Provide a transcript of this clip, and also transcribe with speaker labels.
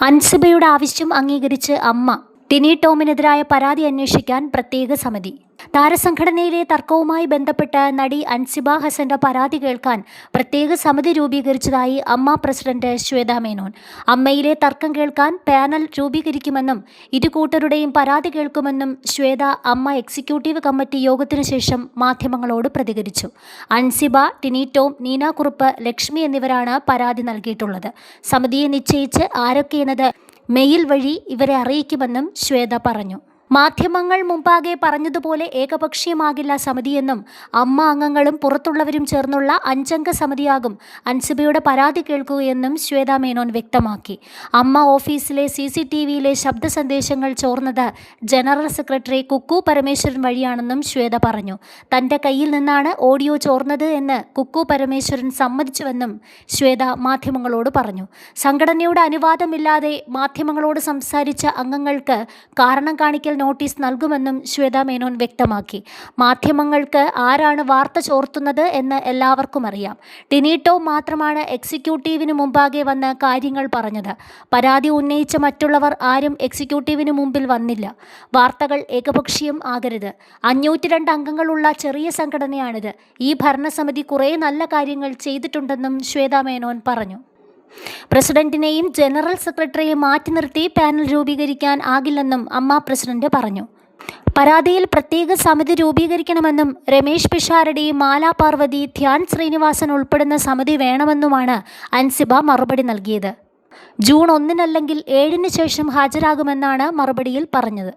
Speaker 1: അൻസിബയുടെ ആവശ്യം അംഗീകരിച്ച് അമ്മ. ടിനി ടോമിനെതിരായ പരാതി അന്വേഷിക്കാൻ പ്രത്യേക സമിതി. താരസംഘടനയിലെ തർക്കവുമായി ബന്ധപ്പെട്ട് നടി അൻസിബ ഹസന്റെ പരാതി കേൾക്കാൻ പ്രത്യേക സമിതി രൂപീകരിച്ചതായി അമ്മ പ്രസിഡന്റ് ശ്വേത മേനോൻ. അമ്മയിലെ തർക്കം കേൾക്കാൻ പാനൽ രൂപീകരിക്കുമെന്നും ഇരുകൂട്ടരുടെയും പരാതി കേൾക്കുമെന്നും ശ്വേത അമ്മ എക്സിക്യൂട്ടീവ് കമ്മിറ്റി യോഗത്തിനു ശേഷം മാധ്യമങ്ങളോട് പ്രതികരിച്ചു. അൻസിബ, ടിനി ടോം, നീന കുറുപ്പ്, ലക്ഷ്മി എന്നിവരാണ് പരാതി നൽകിയിട്ടുള്ളത്. സമിതിയെ നിശ്ചയിച്ച് ആരൊക്കെയെന്നത് മെയിൽ വഴി ഇവരെ അറിയിക്കുമെന്നും ശ്വേത പറഞ്ഞു. മാധ്യമങ്ങൾ മുമ്പാകെ പറഞ്ഞതുപോലെ ഏകപക്ഷീയമാകില്ല സമിതിയെന്നും അമ്മ അംഗങ്ങളും പുറത്തുള്ളവരും ചേർന്നുള്ള 5 അംഗ സമിതിയാകും അൻസിബയുടെ പരാതി കേൾക്കുകയെന്നും ശ്വേത മേനോൻ വ്യക്തമാക്കി. അമ്മ ഓഫീസിലെ CCTVയിലെ ശബ്ദ സന്ദേശങ്ങൾ ചോർന്നത് ജനറൽ സെക്രട്ടറി കുക്കു പരമേശ്വരൻ വഴിയാണെന്നും ശ്വേത പറഞ്ഞു. തൻ്റെ കയ്യിൽ നിന്നാണ് ഓഡിയോ ചോർന്നത് എന്ന് കുക്കു പരമേശ്വരൻ സമ്മതിച്ചുവെന്നും ശ്വേത മാധ്യമങ്ങളോട് പറഞ്ഞു. സംഘടനയുടെ അനുവാദമില്ലാതെ മാധ്യമങ്ങളോട് സംസാരിച്ച അംഗങ്ങൾക്ക് കാരണം കാണിക്കൽ നോട്ടീസ് നൽകുമെന്നും ശ്വേത മേനോൻ വ്യക്തമാക്കി. മാധ്യമങ്ങൾക്ക് ആരാണ് വാർത്ത ചോർത്തുന്നത് എന്ന് എല്ലാവർക്കും അറിയാം. ടിനി ടോം മാത്രമാണ് എക്സിക്യൂട്ടീവിന് മുമ്പാകെ വന്ന് കാര്യങ്ങൾ പറഞ്ഞത്. പരാതി ഉന്നയിച്ച മറ്റുള്ളവർ ആരും എക്സിക്യൂട്ടീവിന് മുമ്പിൽ വന്നില്ല. വാർത്തകൾ ഏകപക്ഷീയം ആകരുത്. 502 അംഗങ്ങളുള്ള ചെറിയ സംഘടനയാണിത്. ഈ ഭരണസമിതി കുറേ നല്ല കാര്യങ്ങൾ ചെയ്തിട്ടുണ്ടെന്നും ശ്വേത മേനോൻ പറഞ്ഞു. പ്രസിഡന്റിനെയും ജനറൽ സെക്രട്ടറിയെയും മാറ്റി നിർത്തി പാനൽ രൂപീകരിക്കാൻ ആകില്ലെന്നും അമ്മ പ്രസിഡന്റ് പറഞ്ഞു. പരാതിയിൽ പ്രത്യേക സമിതി രൂപീകരിക്കണമെന്നും രമേശ് പിഷാരടി, മാല പാർവതി, ധ്യാൻ ശ്രീനിവാസൻ ഉൾപ്പെടുന്ന സമിതി വേണമെന്നുമാണ് അൻസിബ മറുപടി നൽകിയത്. ജൂൺ 1 അല്ലെങ്കിൽ 7 ശേഷം ഹാജരാകുമെന്നാണ് മറുപടിയിൽ പറഞ്ഞത്.